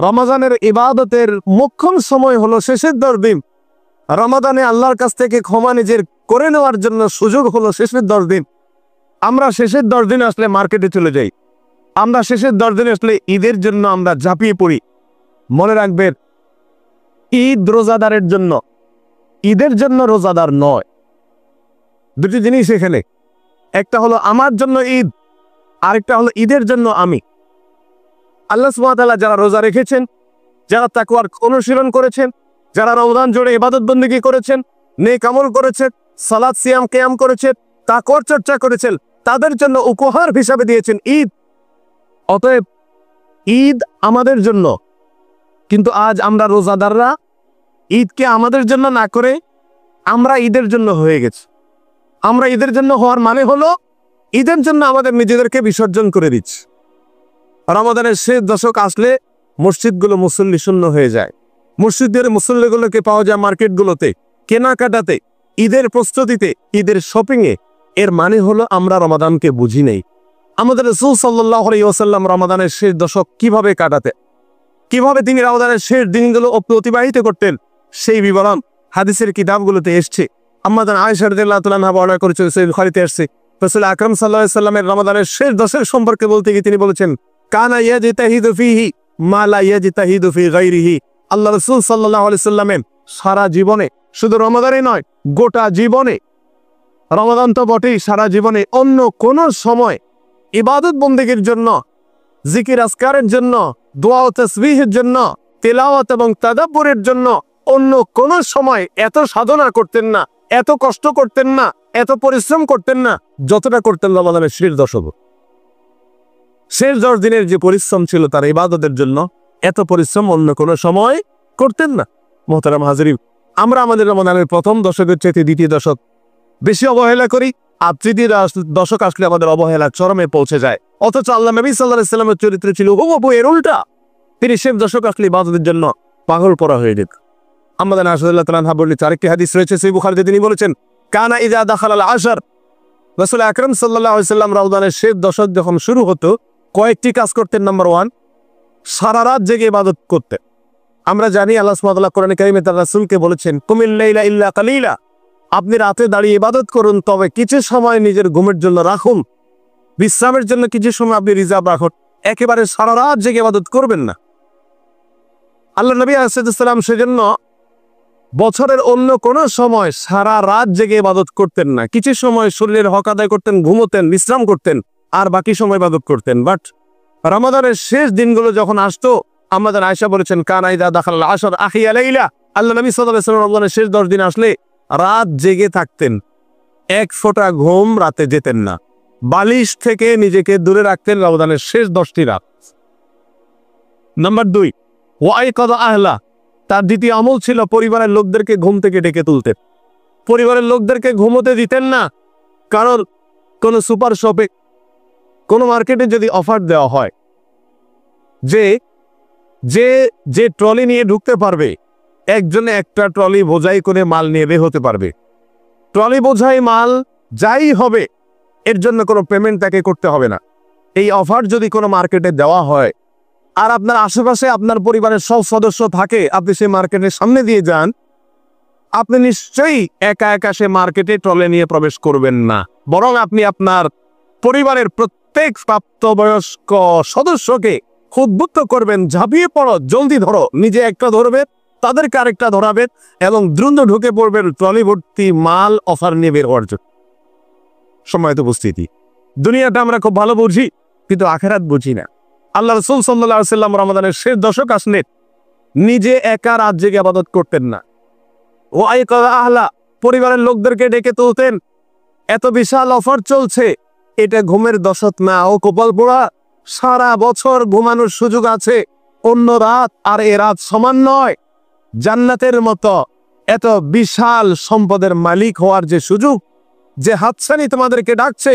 রমজানের ইবাদতের মোক্ষম সময় হলো শেষের 10 দিন। রমাদানে আল্লাহর কাছ থেকে ক্ষমা নিজের করে নেওয়ার জন্য সুযোগ হলো শেষের 10 দিন। আমরা শেষের 10 দিন আসলে মার্কেটে চলে যাই, আমরা শেষের 10 দিন আসলে ঈদের জন্য আমরা ঝাঁপিয়ে পড়ি। মনে রাখবেন, ঈদ রোজাদারের জন্য, ঈদের জন্য রোজাদার নয়। দুটি জিনিস এখানে, একটা হলো আমার জন্য ঈদ, আরেকটা হলো ঈদের জন্য আমি। আল্লাহ সুবহানাহু ওয়া তাআলা যারা রোজা রেখেছেন, যারা তাকওয়ার অনুশীলন করেছেন, যারা রমজান জুড়ে ইবাদত বন্দেগী করেছেন, নেক আমল করেছেন, সালাত সিয়াম কিয়াম করেছেন, তাকওয়ার চর্চা করেছেন, তাদের জন্য উপহার হিসাবে দিয়েছেন ঈদ। অতএব ঈদ আমাদের জন্য। কিন্তু আজ আমরা রোজাদাররা ঈদকে আমাদের জন্য না করে আমরা ঈদের জন্য হয়ে গেছি। আমরা ঈদের জন্য হওয়ার মানে হলো ঈদের জন্য আমাদের নিজেদেরকে বিসর্জন করে দিচ্ছি। রমাদানের শেষ দশক আসলে মসজিদগুলো মুসল্লি শূন্য হয়ে যায়। মসজিদের মুসল্লিগুলোকে পাওয়া যায় মার্কেটগুলোতে, কেনাকাটাতে, ঈদের প্রস্তুতিতে, ঈদের শপিংয়ে। এর মানে হলো আমরা রমাদানকে বুঝি নেই। আমাদের রাসূল সাল্লাল্লাহু আলাইহি ওয়াসাল্লাম রমাদানের শেষ দশক কিভাবে কাটাতে, কিভাবে তিনি রমাদানের শেষ দিনগুলো অতিবাহিত করতেন, সেই বিবরণ হাদিসের কিতাবগুলোতে এসছে। আম্মাজান আয়েশা রাদিয়াল্লাহু তাআলা আনহা বর্ণনা করেছেন, সহিহ বুখারীতে আসছে, রাসূল আকরাম সাল্লাল্লাহু আলাইহি ওয়াসাল্লামের রমাদানের শেষ দশক সম্পর্কে বলতে গিয়ে তিনি বলেছেন, কানা ইয়াজতাহিদু ফীহি মা লা ইয়াজতাহিদু ফী গায়রিহি। আল্লাহ রাসূল সাল্লাল্লাহু আলাইহি ওয়াসাল্লামের সারা জীবনে, শুধু রমাদানে নয়, গোটা জীবনে, রমাদান তো বটেই, সারা জীবনে অন্য কোন সময় ইবাদত বন্দেগীর জন্য, জিকির আজকারের জন্য, দোয়া ও তাসবিহের জন্য, তেলাওয়াত এবং তাদাব্বুরের জন্য অন্য কোন সময় এত সাধনা করতেন না, এত কষ্ট করতেন না, এত পরিশ্রম করতেন না, যতটা করতেন রমাদানের শেষ দশক। শেষ 10 দিনের যে পরিশ্রম ছিল তার ইবাদতের জন্য, এত পরিশ্রম অন্য কোনো সময় করতেন না। মোহতারাম হাজিরিন, আমরা আমাদের রমাদানের প্রথম দশকের চেয়ে দ্বিতীয় দশক বেশি অবহেলা করি, আর তৃতীয় দশক আসলে আমাদের অবহেলা চরমে পৌঁছে যায়। অথচ আল্লাহ নবী সাল্লাল্লাহু আলাইহি ওয়াসাল্লামের চরিত্র ছিল হুবহু এর উল্টা। তিনি শেষ দশক আসলে ইবাদতের জন্য পাগল পড়া হয়ে যেত। আমাদের আয়েশা রাদিয়াল্লাহু তাআলা আনহা বললেন, আরেকটি হাদিস রয়েছে সহিহ বুখারীতে, তিনি বলেছেন, কানা ইযা দাখালাল আশর, রাসূল আকরাম সাল্লাল্লাহু আলাইহি ওয়াসাল্লাম রমাদানের শেষ দশক যখন শুরু হতো, কয়েকটি কাজ করতেন। নাম্বার 1, সারা রাত জেগে ইবাদত করতেন। আমরা জানি আল্লাহ সুবহানাহু ওয়া তাআলা কোরআনে কারীমে তার রাসূলকে বলেছেন, কুমিল লাইলা ইল্লা কালিলা, আপনি রাতে দাঁড়িয়ে ইবাদত করুন, তবে কিছু সময় নিজের ঘুমের জন্য রাখুন, বিশ্রামের জন্য কিছু সময় আপনি রিজার্ভ রাখুন, একেবারে সারা রাত জেগে ইবাদত করবেন না। আল্লাহ নবী আলাইহিস সালাম সেজন্য বছরের অন্য কোন সময় সারা রাত জেগে ইবাদত করতেন না। কিছু সময় শরীরের হক আদায় করতেন, ঘুমোতেন, বিশ্রাম করতেন, আর বাকি সময় ইবাদত করতেন। বাট রমাদানের শেষ দিনগুলো যখন আসতো, আমাদের আয়েশা বলেছেন, কানা ইযা দাখালাল আশর আহিয়া লাইলা, আল্লাহ নবী সাল্লাল্লাহু আলাইহি ওয়াসাল্লাম রমাদানের শেষ 10 দিন আসলে রাত জেগে থাকতেন, এক ফোঁটা ঘুম রাতে যেতেন না, বালিশ থেকে নিজেকে দূরে রাখতেন রমাদানের শেষ 10টি রাত। নাম্বার 2, ওয়াইকাযা আহলা, তার দ্বিতীয় আমল ছিল পরিবারের লোকদেরকে ঘুম থেকে ডেকে তুলতেন। পরিবারের লোকদেরকে ঘুমোতে দিতেন না। কারণ কোন সুপার শপে, কোন মার্কেটে যদি অফার দেওয়া হয় যে যে যে ট্রলি নিয়ে ঢুকতে পারবে, একজনে একটা ট্রলি বোঝাই করে মাল নিয়ে বের হতে পারবে, ট্রলি বোঝাই মাল যাই হবে এর জন্য কোনো পেমেন্ট তাকে করতে হবে না। এই অফার যদি কোনো মার্কেটে দেওয়া হয় আর আপনার আশেপাশে আপনার পরিবারের সব সদস্য থাকে, আপনি সেই মার্কেটের সামনে দিয়ে যান, আপনি নিশ্চয়ই একা একা সে মার্কেটে ট্রলি নিয়ে প্রবেশ করবেন না, বরং আপনি আপনার পরিবারের প্রত্যেক প্রাপ্তবয়স্ক সদস্যকে উদ্বুদ্ধ করবেন, ঝাঁপিয়ে পড়ো, জলদি ধরো, নিজে একটা ধরবেন, তাদেরকে আরেকটা ধরাবেন এবং দ্রুত ঢুকে পড়বেন ট্রলি ভর্তি মাল অফার নিয়ে বের হওয়ার জন্য। সম্মানিত উপস্থিতি, দুনিয়াটা আমরা খুব ভালো বুঝি, কিন্তু আখিরাত বুঝি না। আল্লাহ রাসূল সাল্লাল্লাহু আলাইহি ওয়াসাল্লাম রমাদানের শেষ দশক আসলে নিজে একা রাত জেগে ইবাদত করতেন না। ওয়াইকাযা আহলা, পরিবারের লোকদেরকে ডেকে তুলতেন। এত বিশাল অফার চলছে, এটা ঘুমের দশক না, ও কপাল পোড়া, সারা বছর ঘুমানোর সুযোগ আছে, অন্য রাত আর এ রাত সমান নয়। জান্নাতের মতো এত বিশাল সম্পদের মালিক হওয়ার যে সুযোগ, যে হাতছানি তোমাদেরকে ডাকছে,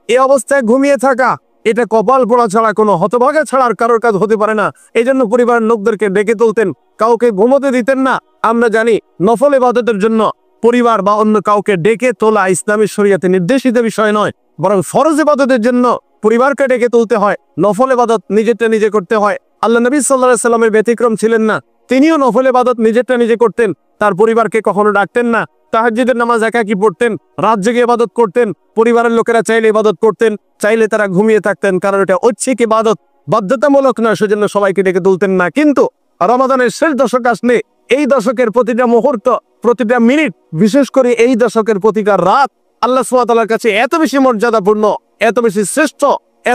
এই অবস্থায় ঘুমিয়ে থাকা, এটা কপাল পোড়া ছাড়া কোনো হতভাগা ছাড়ার কারোর কাজ হতে পারে না। এই জন্য পরিবারের লোকদেরকে ডেকে তুলতেন, কাউকে ঘুমোতে দিতেন না। আমরা জানি নফল ইবাদতের জন্য পরিবার বা অন্য কাউকে ডেকে তোলা ইসলামী শরীয়তে নির্দেশিত বিষয় নয়, বরং ফরজ ইবাদতের জন্য পরিবারকে ডেকে তুলতে হয়। নফল ইবাদত নিজেরটা নিজে করতে হয়, আল্লাহ নবী সাল্লাল্লাহু আলাইহি সাল্লামের ব্যতিক্রম ছিলেন না। তিনিও নফল ইবাদত নিজেরটা নিজে করতেন, তার পরিবারকে কখনো ডাকতেন না। তাহাজ্জুদের নামাজ একাকী পড়তেন, রাত জেগে ইবাদত করতেন। পরিবারের লোকেরা চাইলে ইবাদত করতেন, চাইলে তারা ঘুমিয়ে থাকতেন, কারণ এটা ঐচ্ছিক ইবাদত, বাধ্যতামূলক না, সেজন্য সবাইকে ডেকে তুলতেন না। কিন্তু রমাদানের শেষ দশক আসলে এই দশকের প্রতিটা মুহূর্ত, প্রতিটা মিনিট, বিশেষ করে এই দশকের প্রতিটা রাত আল্লাহ সুবহানাহু ওয়া তাআলার কাছে এত বেশি মর্যাদাপূর্ণ, এত বেশি শ্রেষ্ঠ,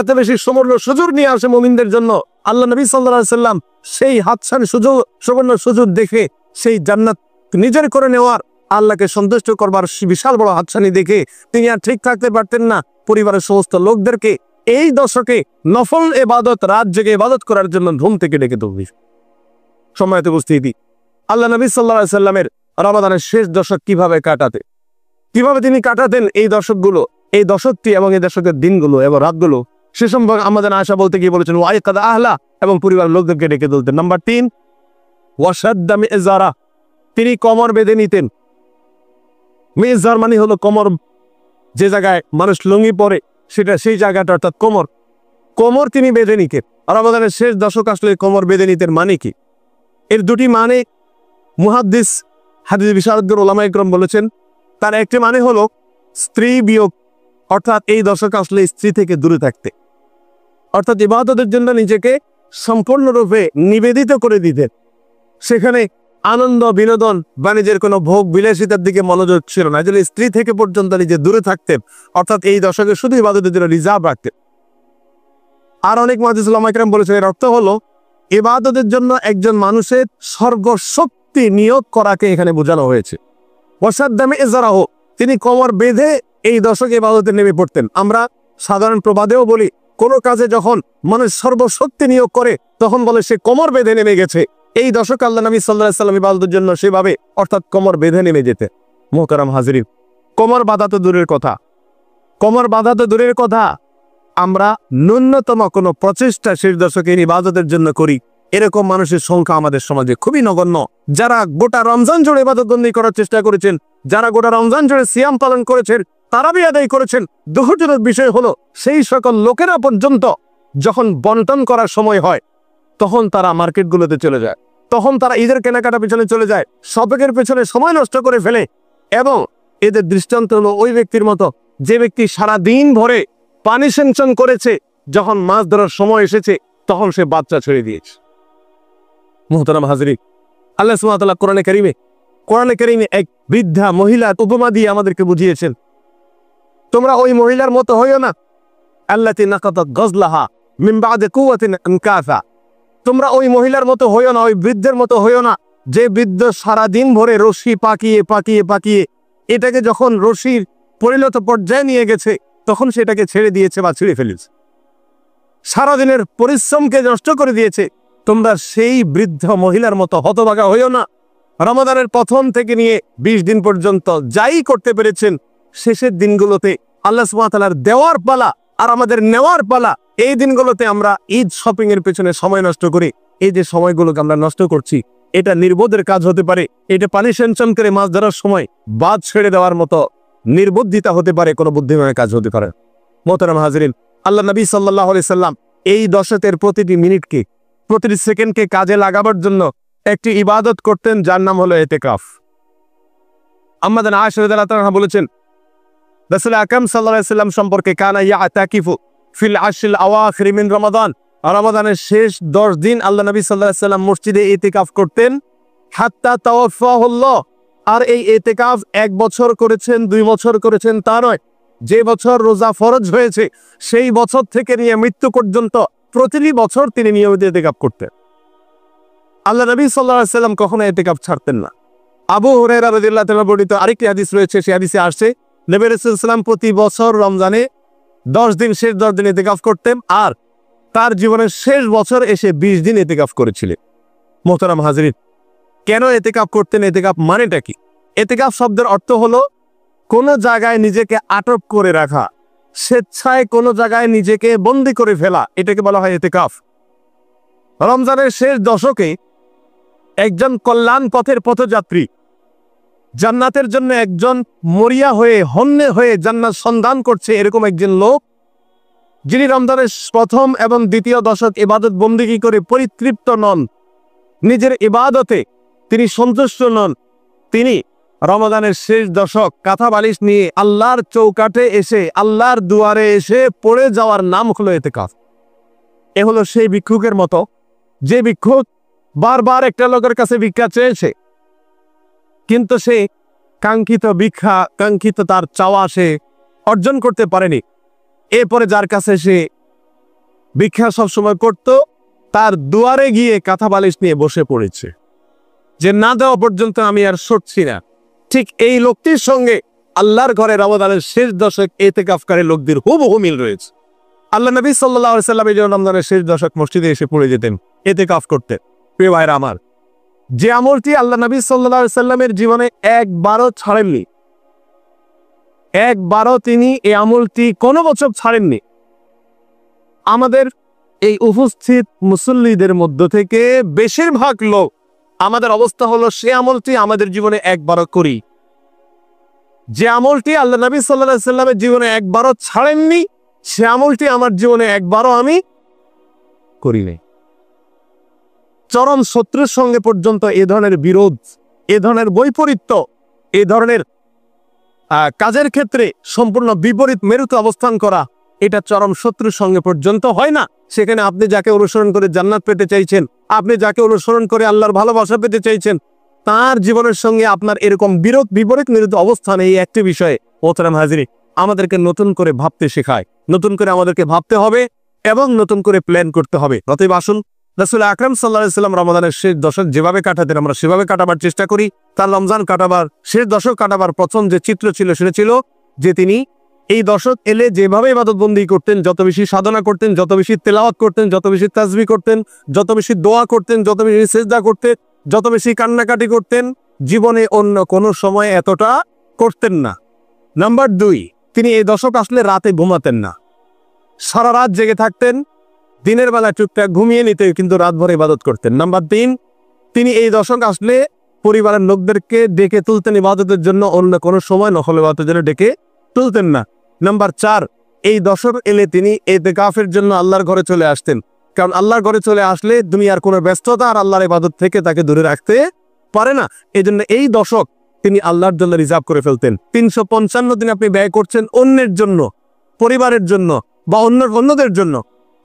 এত বেশি সুবর্ণ সুযোগ নিয়ে আসে মুমিনদের জন্য। আল্লাহ নবী সাল্লাল্লাহু আলাইহি সাল্লাম সেই হাতছানি সুযোগ, সুবর্ণ সুযোগ দেখে, সেই জান্নাত নিজের করে নেওয়ার, আল্লাহকে সন্তুষ্ট করবার বিশাল বড় হাতছানি দেখে তিনি আর ঠিক থাকতে পারতেন না। পরিবারের সমস্ত লোকদেরকে এই দশকে নফল ইবাদত, রাত জেগে ইবাদত করার জন্য ঘুম থেকে ডেকে তুলবে। সম্মানিত উপস্থিতি, আল্লাহ নবী সাল্লাল্লাহু আলাইহি সাল্লামের রমাদানের শেষ দশক কিভাবে তিনি কাটাতেন এই দশকগুলো, এই দশকটি এবং এই দশকের দিনগুলো এবং রাতগুলো, সে সম্পর্কে আমাদের আশা বলতে গিয়ে বলেছেন ওয়াইকাদা আহলা, এবং পরিবারের লোকদেরকে ডেকে তুলতেন। নাম্বার 3, ওয়াসাদ্দা মিজারা, তিনি কোমর বেঁধে নিতেন। মিজার মানে হলো কোমর, যে জায়গায় মানুষ লুঙ্গি পরে সেটা, সেই জায়গাটা অর্থাৎ কোমর তিনি বেঁধে নিতেন। রমাদানের শেষ দশক আসলে কোমর বেঁধে নিতেন মানে কি? এর দুটি মানে মুহাদ্দিস, হাদিস বিশারদ ওলামায়ে কেরাম বলেছেন। তার একটি মানে হলো স্ত্রী বিয়োগ, অর্থাৎ এই দশক আসলে স্ত্রী থেকে দূরে থাকতে, অর্থাৎ ইবাদতের জন্য নিজেকে সম্পূর্ণরূপে নিবেদিত করে দিতেন। সেখানে আনন্দ, বিনোদন, বাণিজ্যের কোনো ভোগ বিলাসিতার দিকে মনোযোগ ছিল না। যদি স্ত্রী থেকে পর্যন্ত নিজে দূরে থাকতেন, অর্থাৎ এই দশকে শুধু ইবাদতের জন্য রিজার্ভ রাখতেন। আর অনেক মুহাদ্দিস ওলামায়ে কেরাম বলেছেন এর অর্থ হলো ইবাদতের জন্য একজন মানুষের সর্বশক্তি নিয়োগ করাকে এখানে বোঝানো হয়েছে। ওয়াসাদ্দামে ইজারাহু, তিনি কোমর বেঁধে এই দশকে ইবাদতে নেমে পড়তেন। আমরা সাধারণ প্রবাদেও বলি, কোনো কাজে যখন মানুষ সর্বশক্তি নিয়োগ করে তখন বলে সে কোমর বেঁধে নেমে গেছে। এই দশক আল্লাহ নবী সাল্লাল্লাহু আলাইহি সাল্লাম ইবাদতের জন্য সেভাবে, অর্থাৎ কোমর বেঁধে নেমে যেতেন। মুহতারাম হাজিরিন, কোমর বাঁধা তো দূরের কথা, আমরা ন্যূনতম কোনো প্রচেষ্টা শেষ দশকের ইবাদতের জন্য করি, এরকম মানুষের সংখ্যা আমাদের সমাজে খুবই নগণ্য। যারা গোটা রমজান জুড়ে ইবাদতবন্দি করার চেষ্টা করেছেন, যারা গোটা রমজান জুড়ে সিয়াম পালন করেছেন, তারাবি আদায় করেছেন, দুঃখজনক বিষয় হলো সেই সকল লোকেরা পর্যন্ত যখন বন্টন করার সময় হয় তখন তারা মার্কেটগুলোতে চলে যায়, তখন তারা ঈদের কেনাকাটা পেছনে চলে যায়, শপিংয়ের পেছনে সময় নষ্ট করে ফেলে। এবং এদের দৃষ্টান্ত হলো ওই ব্যক্তির মতো যে ব্যক্তি সারা দিন ভরে পানি সেঞ্চন করেছে, যখন মাছ ধরার সময় এসেছে তখন সে বাচ্চা ছেড়ে দিয়েছে। মুহতারাম হাজিরিন, আল্লাহ সুবহানাহু ওয়া তাআলা কোরআনে কারীমে এক বৃদ্ধা মহিলা উপমা দিয়ে আমাদেরকে বুঝিয়েছেন, তোমরা ওই মহিলার মতো হইও না, আল্লাতী নাকাদাত গজলাহা মিন বা'দি কুওয়াতিন আনকাসা, তোমরা ওই মহিলার মতো হইও না, ওই বৃদ্ধের মতো হইও না যে বৃদ্ধ সারা দিন ভরে রশি পাকিয়ে এটাকে যখন রশির পরিণত পর্যায়ে নিয়ে গেছে তখন সেটাকে ছেড়ে দিয়েছে বা ছিঁড়ে ফেলেছে, সারাদিনের পরিশ্রমকে নষ্ট করে দিয়েছে। তোমরা সেই বৃদ্ধ মহিলার মতো হতভাগা হইও না। রমাদানের প্রথম থেকে নিয়ে 20 দিন পর্যন্ত যাই করতে পেরেছেন, শেষের দিনগুলোতে আল্লাহ সুবহানাহু ওয়া তাআলার দেওয়ার পালা আর আমাদের নেওয়ার পালা। এই দিনগুলোতে আমরা ঈদ শপিং এর পেছনে সময় নষ্ট করি। এই যে সময়গুলোকে আমরা নষ্ট করছি, এটা নির্বোধের কাজ হতে পারে, এটা পানি সেঞ্চন করে মাছ ধরার সময় বাদ ছেড়ে দেওয়ার মতো নির্বুদ্ধিতা হতে পারে, কোনো বুদ্ধিমানের কাজ হতে পারে। মুহতারাম হাজিরিন, আল্লাহ নবী সাল্লাল্লাহু আলাইহি সাল্লাম এই দশকের প্রতিটি মিনিটকে, প্রতিটি সেকেন্ডকে কাজে লাগাবার জন্য একটি ইবাদত করতেন, যার নাম হলো ইতিকাফ। আমাদের আয়েশা রাদিয়াল্লাহু তাআলা বলেছেন, রাসূল আকরাম সাল্লাল্লাহু আলাইহি সাল্লাম সম্পর্কে, কানা ইয়াতাকিফু ফিল আশরিল আওয়াখির মিন রমাদান, রমাদানের শেষ 10 দিন আল্লাহ নবী সাল্লাল্লাহু আলাইহি সাল্লাম মসজিদে ইতিকাফ করতেন, হাত্তা তাওয়াফাহুল্লাহ। আর এই ইতিকাফ 1 বছর করেছেন, 2 বছর করেছেন তা নয়, যে বছর রোজা ফরজ হয়েছে সেই বছর থেকে নিয়ে মৃত্যু পর্যন্ত প্রতিটি বছর তিনি নিয়মিত ইতিকাফ করতেন। আল্লাহ নবী সাল্লাল্লাহু আলাইহি সাল্লাম কখনো ইতিকাফ ছাড়তেন না। আবু হুরায়রা রাদিয়াল্লাহু তাআলা বর্ণিত আরেকটি হাদিস রয়েছে, সেই হাদিসে আসছে নবী রাসূলুল্লাহ সাল্লাল্লাহু আলাইহি ওয়াসাল্লাম প্রতি বছর রমজানে 10 দিন, শেষ 10 দিন ইতিকাফ করতেন, আর তার জীবনের শেষ বছর এসে 20 দিন ইতিকাফ করেছিলেন। মুহতারাম হাজিরিন, কেন ইতিকাফ করতেন? ইতিকাফ মানেটা কি? ইতিকাফ শব্দের অর্থ হলো কোন জায়গায় নিজেকে আটক করে রাখা, স্বেচ্ছায় কোন জায়গায় নিজেকে বন্দী করে ফেলা, এটাকে বলা হয় ইতিকাফ। রমজানের শেষ দশকে একজন কল্যাণ পথের পথযাত্রী, জান্নাতের জন্য একজন মরিয়া হয়ে, হন্যে হয়ে জান্নাত সন্ধান করছে, এরকম একজন লোক যিনি রমজানের প্রথম এবং দ্বিতীয় দশক ইবাদত বন্দেগী করে পরিতৃপ্ত নন, নিজের ইবাদতে তিনি সন্তুষ্ট নন, তিনি রমজানের শেষ দশক কাঁথা বালিশ নিয়ে আল্লাহর চৌকাঠে এসে, আল্লাহর দুয়ারে এসে পড়ে যাওয়ার নাম হলো ইতিকাফ। এ হলো সেই ভিক্ষুকের মতো যে ভিক্ষুক বারবার একটা লোকের কাছে ভিক্ষা চেয়েছে, কিন্তু সে কাঙ্ক্ষিত ভিক্ষা, কাঙ্ক্ষিত তার চাওয়া সে অর্জন করতে পারেনি। এরপরে যার কাছে সে ভিক্ষা সবসময় করত, তার দুয়ারে গিয়ে কাঁথা বালিশ নিয়ে বসে পড়েছে যে না দেওয়া পর্যন্ত আমি আর সরছি না। ঠিক এই লোকটির সঙ্গে আল্লাহর ঘরে রমজানের শেষ দশক ইতিকাফকারী লোকদের হুবহু মিল রয়েছে। আল্লাহ নবী সাল্লাল্লাহু আলাইহি ওয়াসাল্লাম এই রমজানের শেষ দশক মসজিদে এসে পড়ে যেতেন, ইতিকাফ করতেন। প্রিয় ভাইরা আমার, যে আমলটি আল্লাহ নবী সাল্লাল্লাহু আলাইহি ওয়াসাল্লামের জীবনে একবারও ছাড়েননি, একবারও তিনি এই আমলটি কোনো বছর ছাড়েননি। আমাদের এই উপস্থিত মুসল্লিদের মধ্য থেকে বেশিরভাগ লোক, আমাদের অবস্থা হলো সে আমলটি আমাদের জীবনে একবারও করি। যে আমলটি আল্লাহ নবী সাল্লাল্লাহু আলাইহি ওয়াসাল্লামের জীবনে একবারও ছাড়েননি, সে আমলটি আমার জীবনে একবারও আমি করি নাই। চরম শত্রুর সঙ্গে পর্যন্ত এ ধরনের বিরোধ, এ ধরনের বৈপরীত্য, এ ধরনের কাজের ক্ষেত্রে সম্পূর্ণ বিপরীত মেরুতে অবস্থান করা, এটা চরম শত্রুর সঙ্গে পর্যন্ত হয় না। সেখানে আপনি যাকে অনুসরণ করে জান্নাত পেতে চাইছেন, আপনি যাকে অনুসরণ করে আল্লাহর ভালোবাসা পেতে চাইছেন, তার জীবনের সঙ্গে আপনার এরকম বিপরীত মেরুতে অবস্থান, এই একটি বিষয়ে মোহতারাম হাজিরি আমাদেরকে নতুন করে ভাবতে শেখায়। নতুন করে আমাদেরকে ভাবতে হবে এবং নতুন করে প্ল্যান করতে হবে। অতএব আসুন রাসূল আকরাম সাল্লাল্লাহু আলাইহি ওয়াসাল্লাম রমাদানের শেষ দশক যেভাবে কাটাতেন আমরা সেভাবে কাটাবার চেষ্টা করি। তার রমজান কাটাবার, শেষ দশক কাটাবার প্রথম যে চিত্র ছিল সেটা ছিল যে তিনি এই দশক এলে যেভাবে ইবাদতবন্দি করতেন, যত বেশি সাধনা করতেন, যত বেশি তেলাওয়াত করতেন, যত বেশি তাসবিহ করতেন, যত বেশি দোয়া করতেন, যত বেশি সিজদা করতেন, যত বেশি কান্নাকাটি করতেন, জীবনে অন্য কোনো সময় এতটা করতেন না। নাম্বার 2, তিনি এই দশক আসলে রাতে ঘুমাতেন না, সারা রাত জেগে থাকতেন, দিনের বেলা টুকটাক ঘুমিয়ে নিতে, কিন্তু রাত ভরে ইবাদত করতেন। নাম্বার 3, তিনি এই দশক আসলে পরিবারের লোকদেরকে ডেকে তুলতেন ইবাদতের জন্য, অন্য কোনো সময় নফল ইবাদতের জন্য ডেকে তুলতেন না। নাম্বার 4, এই দশক এলে তিনি ইতিকাফের জন্য আল্লাহর ঘরে চলে আসতেন, কারণ আল্লাহর ঘরে চলে আসলে দুনিয়ার কোনো ব্যস্ততা আর আল্লাহর ইবাদত থেকে তাকে দূরে রাখতে পারে না। এই জন্য এই দশক তিনি আল্লাহর জন্য রিজার্ভ করে ফেলতেন। 355 দিন আপনি ব্যয় করছেন অন্যের জন্য, পরিবারের জন্য বা অন্যদের জন্য,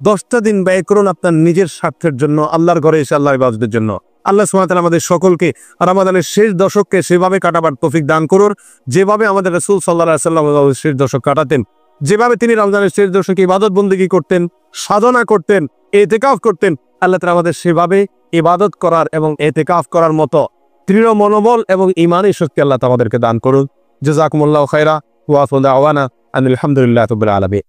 10টা দিন ব্যয় করুন আপনার নিজের স্বার্থের জন্য, আল্লাহর ঘরে এসে আল্লাহর ইবাদতের জন্য। আল্লাহ সুবহানাহু ওয়া তাআলা আমাদের সকলকে রমাদানের শেষ দশককে সেভাবে কাটাবার তৌফিক দান করুন যেভাবে আমাদের রাসূল সাল্লাল্লাহু আলাইহি ওয়াসাল্লাম শেষ দশক কাটাতেন, যেভাবে তিনি রমজানের শেষ দশকে ইবাদত বন্দেগী করতেন, সাধনা করতেন, ইতিকাফ করতেন। আল্লাহ তাআলা আমাদের সেভাবে ইবাদত করার এবং ইতিকাফ করার মতো দৃঢ় মনোবল এবং ঈমানী শক্তি আল্লাহ তাআলা আমাদেরকে দান করুন। জাযাকুমুল্লাহু খায়রা ওয়া আখিরু দাওয়ানা আলহামদুলিল্লাহি রাব্বিল আলামিন।